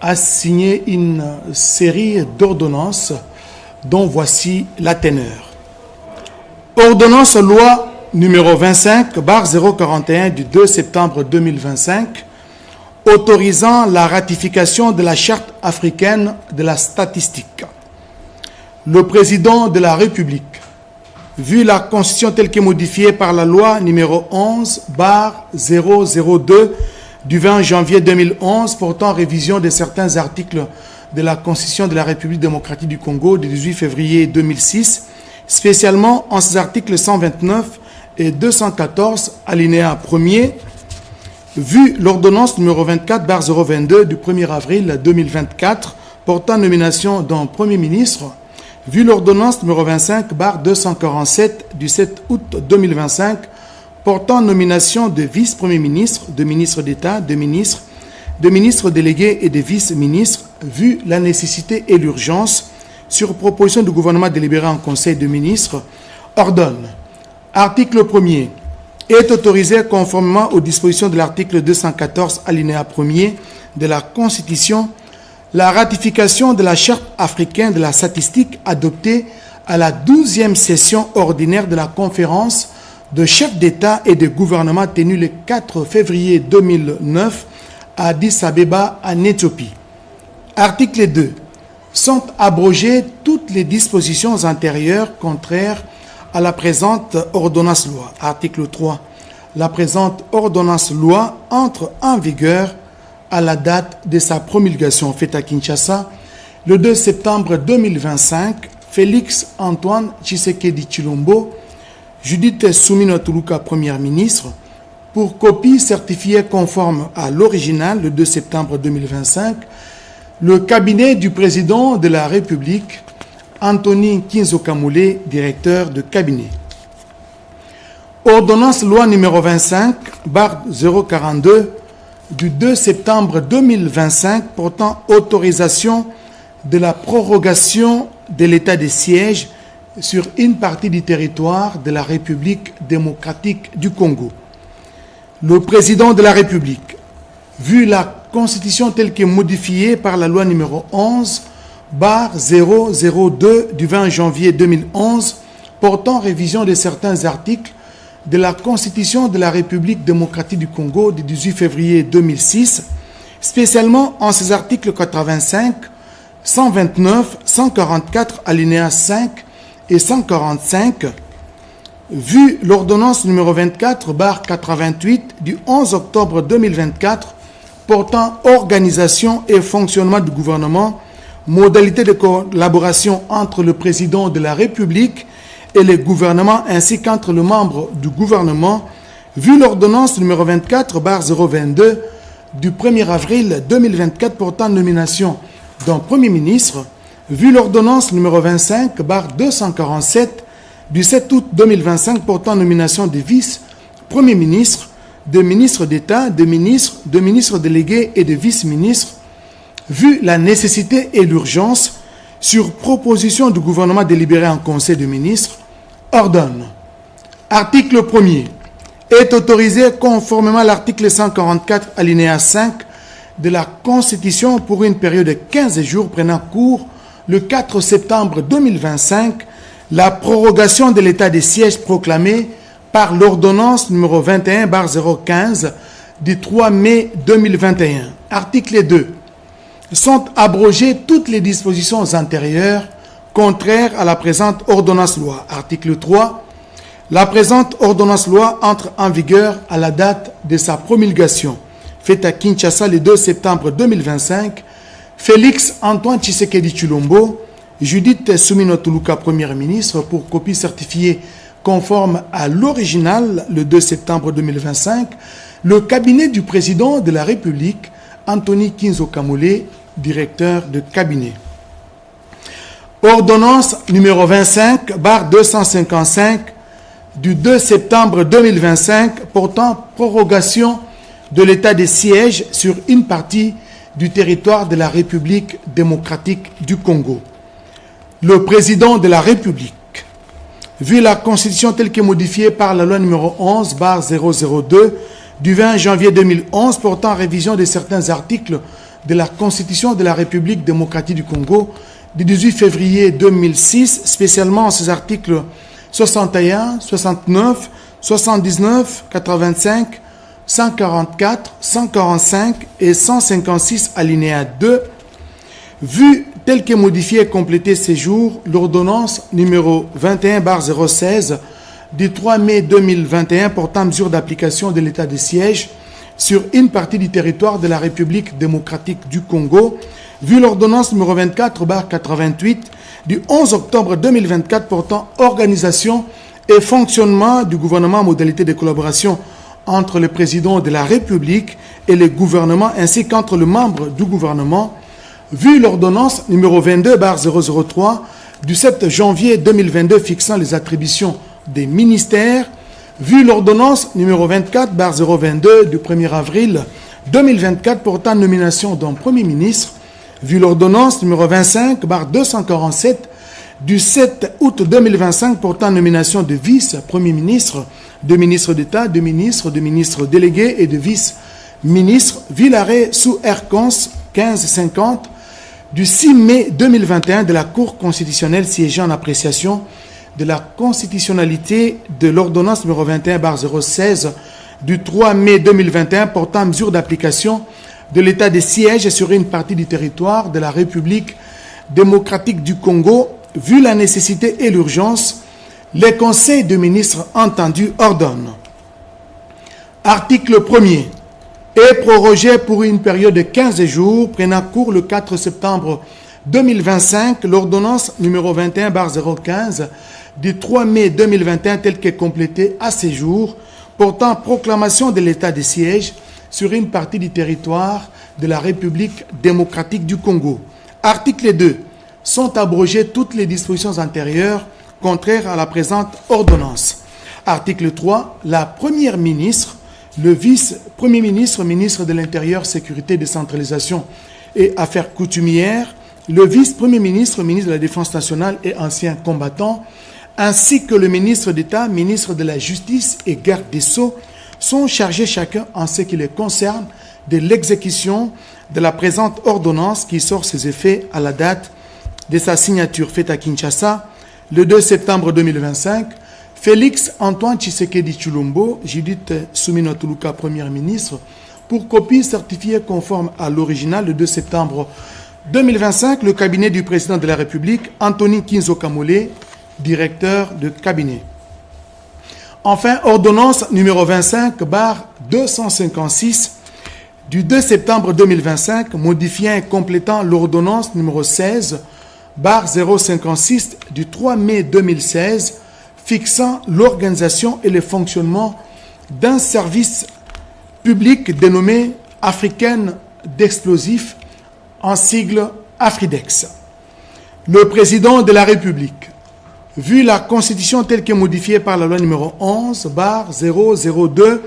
a signé une série d'ordonnances dont voici la teneur. Ordonnance loi numéro 25/041 du 2 septembre 2025 autorisant la ratification de la Charte africaine de la statistique. Le président de la République, vu la Constitution telle que modifiée par la loi numéro 11/002 du 20 janvier 2011 portant révision de certains articles de la Constitution de la République démocratique du Congo du 18 février 2006, spécialement en ses articles 129 et 214, alinéa 1er, vu l'ordonnance numéro 24/022 du 1er avril 2024 portant nomination d'un Premier ministre, vu l'ordonnance numéro 25/247 du 7 août 2025 portant nomination de vice-premier ministre, de ministre d'État, de ministres délégués et de vice-ministres, vu la nécessité et l'urgence, sur proposition du gouvernement délibéré en Conseil de ministres, ordonne. Article 1er. Est autorisé conformément aux dispositions de l'article 214 alinéa 1er de la Constitution la ratification de la Charte africaine de la statistique adoptée à la 12e session ordinaire de la conférence de chefs d'État et de gouvernement tenue le 4 février 2009 à Addis Abeba en Éthiopie. Article 2. Sont abrogées toutes les dispositions antérieures contraires à la présente ordonnance loi. Article 3. La présente ordonnance loi entre en vigueur à la date de sa promulgation faite à Kinshasa le 2 septembre 2025. Félix Antoine Tshisekedi Tshilombo, Judith Soumino Tuluka, Première ministre, pour copie certifiée conforme à l'original le 2 septembre 2025, le cabinet du président de la République, Anthony Kinzo Kamule, directeur de cabinet. Ordonnance loi numéro 25/042 du 2 septembre 2025 portant autorisation de la prorogation de l'état de siège sur une partie du territoire de la République démocratique du Congo. Le président de la République, vu la Constitution telle que modifiée par la loi numéro 11/002 du 20 janvier 2011 portant révision de certains articles de la Constitution de la République démocratique du Congo du 18 février 2006, spécialement en ses articles 85, 129, 144, alinéa 5 et 145, vu l'ordonnance numéro 24/88 du 11 octobre 2024 portant organisation et fonctionnement du gouvernement, modalités de collaboration entre le président de la République et le gouvernement ainsi qu'entre les membres du gouvernement, vu l'ordonnance numéro 24/022 du 1er avril 2024 portant nomination d'un Premier ministre, vu l'ordonnance numéro 25/247 du 7 août 2025 portant nomination de vice-premier ministre, de ministres d'État, de ministres délégués et de vice-ministres, vu la nécessité et l'urgence, sur proposition du gouvernement délibéré en Conseil de ministres, ordonne. Article 1er. Est autorisé conformément à l'article 144 alinéa 5 de la Constitution pour une période de 15 jours prenant cours le 4 septembre 2025 la prorogation de l'état de siège proclamé par l'ordonnance numéro 21/015 du 3 mai 2021. Article 2. Sont abrogées toutes les dispositions antérieures contraires à la présente ordonnance loi. Article 3. La présente ordonnance loi entre en vigueur à la date de sa promulgation, faite à Kinshasa le 2 septembre 2025. Félix Antoine Tshisekedi Tshilombo, Judith Soumino Tuluka, Première ministre, pour copie certifiée conforme à l'original le 2 septembre 2025, le cabinet du président de la République, Anthony Kinzo Kamule, directeur de cabinet. Ordonnance numéro 25/255 du 2 septembre 2025 portant prorogation de l'état de siège sur une partie du territoire de la République démocratique du Congo. Le président de la République, vu la Constitution telle que modifiée par la loi numéro 11/002 du 20 janvier 2011 portant révision de certains articles de la Constitution de la République démocratique du Congo du 18 février 2006, spécialement en ses articles 61, 69, 79, 85, 144, 145 et 156 alinéa 2, vu tel que modifié et complété ces jours, l'ordonnance numéro 21/016 du 3 mai 2021 portant mesure d'application de l'état de siège sur une partie du territoire de la République démocratique du Congo, vu l'ordonnance numéro 24/88 du 11 octobre 2024 portant organisation et fonctionnement du gouvernement, modalité de collaboration entre le président de la République et le gouvernement ainsi qu'entre les membres du gouvernement, vu l'ordonnance numéro 22/003 du 7 janvier 2022 fixant les attributions des ministères, vu l'ordonnance numéro 24/022 du 1er avril 2024 portant nomination d'un Premier ministre, vu l'ordonnance numéro 25/247 du 7 août 2025 portant nomination de vice-premier ministre, de ministre d'État, de ministre délégué et de vice-ministre, vu l'arrêt sous R-Cons 1550 du 6 mai 2021 de la Cour constitutionnelle siégeant en appréciation de la constitutionnalité de l'ordonnance numéro 21/016 du 3 mai 2021 portant mesure d'application de l'état de siège sur une partie du territoire de la République démocratique du Congo, vu la nécessité et l'urgence, les conseils de ministres entendus ordonnent. Article 1er. Est prorogé pour une période de 15 jours, prenant cours le 4 septembre 2025, l'ordonnance numéro 21/015 du 3 mai 2021 telle que complétée à ces jours, portant proclamation de l'état de siège sur une partie du territoire de la République démocratique du Congo. Article 2. Sont abrogées toutes les dispositions antérieures contraires à la présente ordonnance. Article 3. La première ministre, le vice-premier ministre, ministre de l'Intérieur, Sécurité, Décentralisation et Affaires coutumières, le vice-premier ministre, ministre de la Défense nationale et ancien combattant, ainsi que le ministre d'État, ministre de la Justice et garde des Sceaux, sont chargés chacun en ce qui les concerne de l'exécution de la présente ordonnance qui sort ses effets à la date de sa signature faite à Kinshasa le 2 septembre 2025. Félix Antoine Tshisekedi Tshilombo, Judith Suminwa Tuluka, Premier ministre, pour copie certifiée conforme à l'original le 2 septembre 2025, le cabinet du président de la République, Anthony Kinzo Kamole, directeur de cabinet. Enfin, ordonnance numéro 25/256 du 2 septembre 2025, modifiant et complétant l'ordonnance numéro 16/056 du 3 mai 2016, fixant l'organisation et le fonctionnement d'un service public dénommé Africaine d'explosifs, en sigle Afridex. Le président de la République, vu la Constitution telle que modifiée par la loi numéro 11/002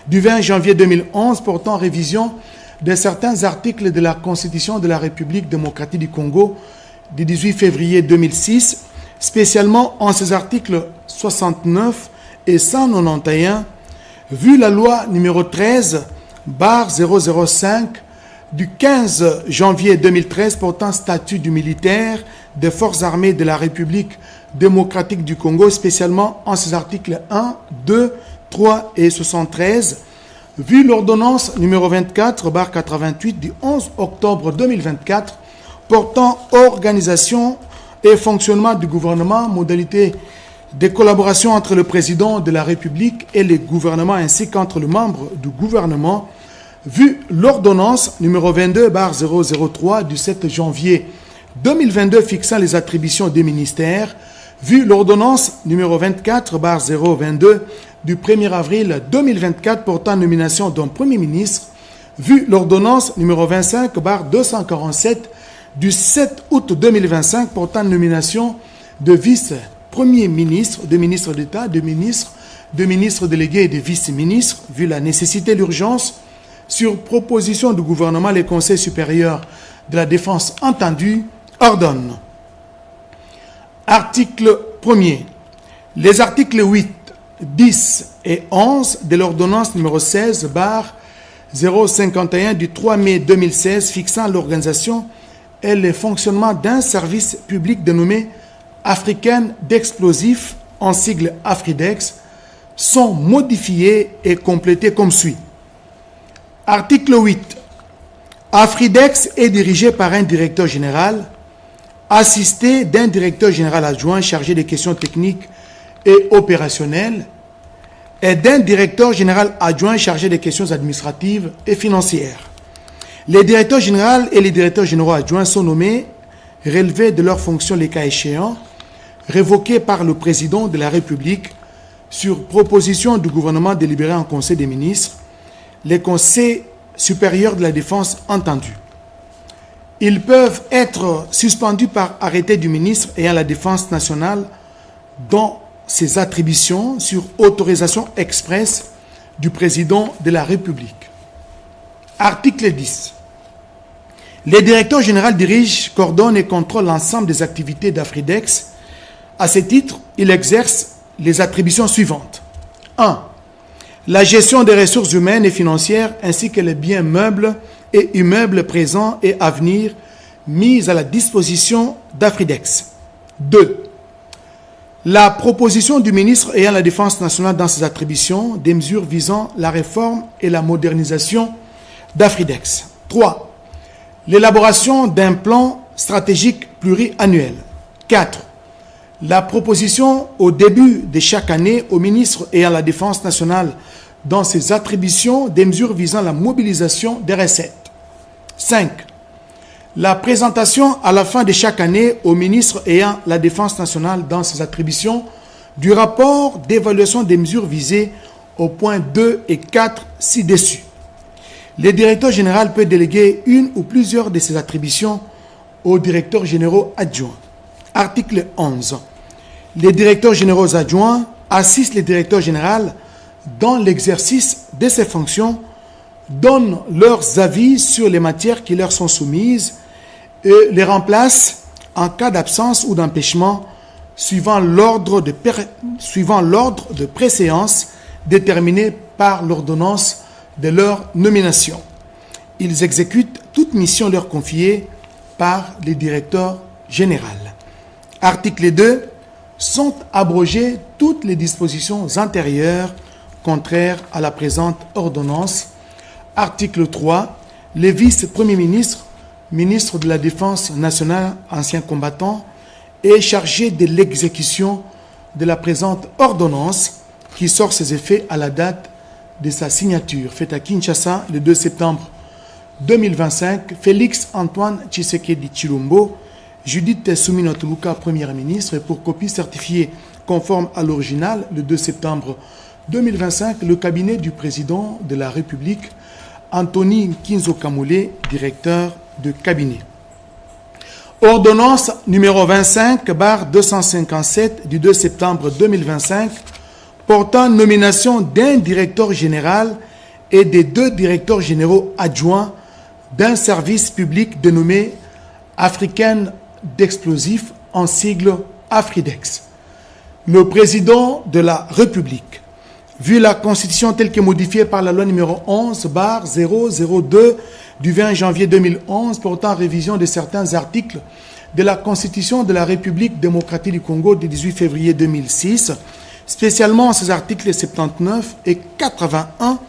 du 20 janvier 2011 portant révision de certains articles de la Constitution de la République démocratique du Congo du 18 février 2006, spécialement en ses articles 69 et 191, vu la loi numéro 13/005 du 15 janvier 2013 portant statut du militaire des forces armées de la République démocratique du Congo, spécialement en ses articles 1, 2, 3 et 73, vu l'ordonnance numéro 24/88 du 11 octobre 2024 portant organisation et fonctionnement du gouvernement, modalité de collaboration entre le président de la République et le gouvernement ainsi qu'entre les membres du gouvernement, vu l'ordonnance numéro 22/003 du 7 janvier 2022 fixant les attributions des ministères, vu l'ordonnance numéro 24/022 du 1er avril 2024 portant nomination d'un Premier ministre, vu l'ordonnance numéro 25/247 du 7 août 2025 portant nomination de vice-premier ministre, de ministre d'État, de ministre délégué et de vice-ministre, vu la nécessité et l'urgence, sur proposition du gouvernement, les conseils supérieurs de la défense entendus ordonnent. Article 1er. Les articles 8, 10 et 11 de l'ordonnance numéro 16/016 051 du 3 mai 2016 fixant l'organisation et le fonctionnement d'un service public dénommé Africaine d'explosifs, en sigle Afridex, sont modifiés et complétés comme suit. Article 8. Afridex est dirigé par un directeur général, assisté d'un directeur général adjoint chargé des questions techniques et opérationnelles et d'un directeur général adjoint chargé des questions administratives et financières. Les directeurs généraux et les directeurs généraux adjoints sont nommés, relevés de leurs fonctions les cas échéants, révoqués par le président de la République sur proposition du gouvernement délibéré en Conseil des ministres, les conseils supérieurs de la défense entendus. Ils peuvent être suspendus par arrêté du ministre ayant la défense nationale dans ses attributions sur autorisation expresse du président de la République. Article 10. Les directeurs généraux dirigent, coordonnent et contrôlent l'ensemble des activités d'Afridex. À ce titre, ils exercent les attributions suivantes. 1. La gestion des ressources humaines et financières ainsi que les biens meubles et immeubles présents et à venir mis à la disposition d'Afridex. 2. La proposition du ministre ayant la défense nationale dans ses attributions des mesures visant la réforme et la modernisation d'Afridex. 3. L'élaboration d'un plan stratégique pluriannuel. 4. La proposition au début de chaque année au ministre ayant la défense nationale dans ses attributions des mesures visant la mobilisation des recettes. 5. La présentation à la fin de chaque année au ministre ayant la défense nationale dans ses attributions du rapport d'évaluation des mesures visées aux points 2 et 4 ci-dessus. Le directeur général peut déléguer une ou plusieurs de ses attributions aux directeurs généraux adjoints. Article 11. Les directeurs généraux adjoints assistent le directeur général dans l'exercice de ses fonctions, donnent leurs avis sur les matières qui leur sont soumises et les remplacent en cas d'absence ou d'empêchement suivant l'ordre de préséance déterminé par l'ordonnance de leur nomination. Ils exécutent toute mission leur confiée par le directeur général. Article 2. Sont abrogées toutes les dispositions antérieures contraires à la présente ordonnance. Article 3. Les vice-premiers ministres, ministres de la Défense nationale, anciens combattants, est chargé de l'exécution de la présente ordonnance qui sort ses effets à la date de sa signature, faite à Kinshasa le 2 septembre 2025. Félix Antoine Tshisekedi Tshilombo, Judith Suminwa Tuluka, Première ministre, et pour copie certifiée conforme à l'original le 2 septembre 2025, le cabinet du président de la République, Anthony Kinzo Kamole, directeur de cabinet. Ordonnance numéro 25/257 du 2 septembre 2025 portant nomination d'un directeur général et des 2 directeurs généraux adjoints d'un service public dénommé Africaine d'explosifs, en sigle Afridex. Le président de la République, vu la Constitution telle que modifiée par la loi numéro 11/002 du 20 janvier 2011 portant révision de certains articles de la Constitution de la République démocratique du Congo du 18 février 2006, spécialement ces articles 79 et 81,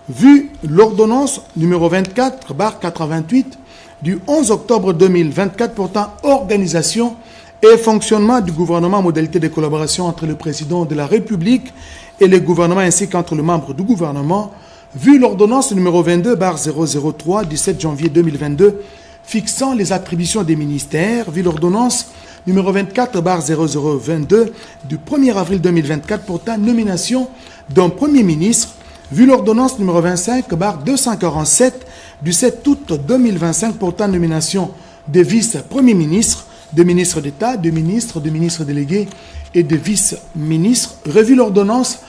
vu l'ordonnance numéro 24/88 du 11 octobre 2024 portant organisation et fonctionnement du gouvernement, modalité de collaboration entre le président de la République et le gouvernement ainsi qu'entre les membres du gouvernement, vu l'ordonnance numéro 22/003 du 7 janvier 2022 fixant les attributions des ministères, vu l'ordonnance numéro 24/0022 du 1er avril 2024 portant nomination d'un Premier ministre, vu l'ordonnance numéro 25/247 du 7 août 2025 portant nomination de vice-premiers ministres, de ministres d'État, de ministres délégués et de vice-ministres, revu l'ordonnance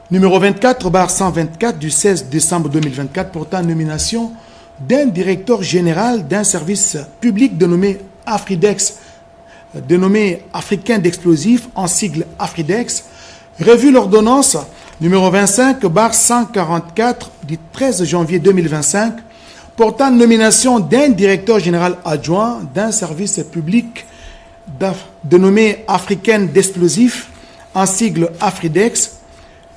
numéro 24/124 du 16 décembre 2024 portant nomination d'un directeur général d'un service public dénommé Afridex, dénommé Africain d'explosifs, en sigle Afridex, revu l'ordonnance numéro 25/144 du 13 janvier 2025 portant nomination d'un directeur général adjoint d'un service public dénommé Africaine d'explosifs, en sigle Afridex,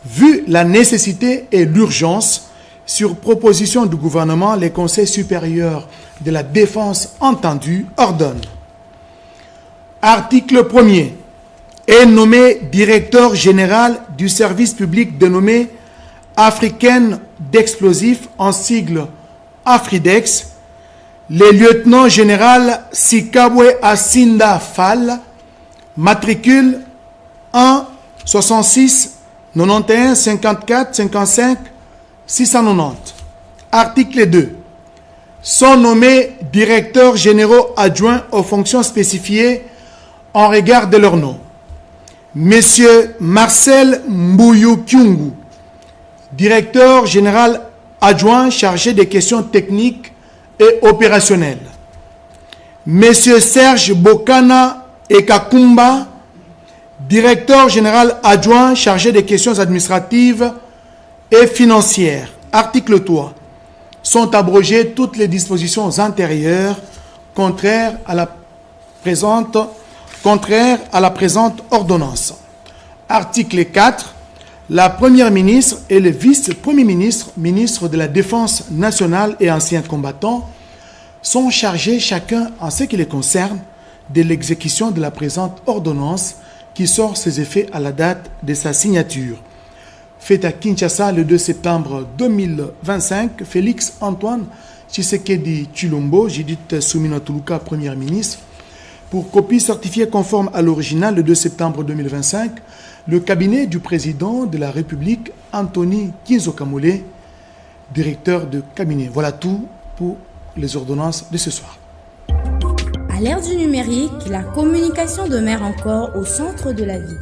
vu la nécessité et l'urgence, sur proposition du gouvernement, les conseils supérieurs de la défense entendus ordonnent. Article 1er. Est nommé directeur général du service public dénommé Africaine d'explosifs, en sigle Afridex, le lieutenant général Sikabwe Asinda Fall, matricule 1 66 91 54 55 690. Article 2. Sont nommés directeurs généraux adjoints aux fonctions spécifiées en regard de leur nom. Monsieur Marcel Mbouyou-Kyungu, directeur général adjoint chargé des questions techniques et opérationnelles. Monsieur Serge Bokana Ekakumba, directeur général adjoint chargé des questions administratives et financières. Article 3. Sont abrogées toutes les dispositions antérieures contraires à la présente ordonnance. Article 4. La première ministre et le vice-premier ministre, ministre de la Défense nationale et anciens combattants, sont chargés chacun en ce qui les concerne de l'exécution de la présente ordonnance qui sort ses effets à la date de sa signature. Fait à Kinshasa le 2 septembre 2025, Félix Antoine Tshisekedi Tshilombo, Judith Soumina Tuluka, Premier ministre, pour copie certifiée conforme à l'original le 2 septembre 2025, le cabinet du président de la République, Anthony Kinzo-Kamole, directeur de cabinet. Voilà tout pour les ordonnances de ce soir. À l'ère du numérique, la communication demeure encore au centre de la vie.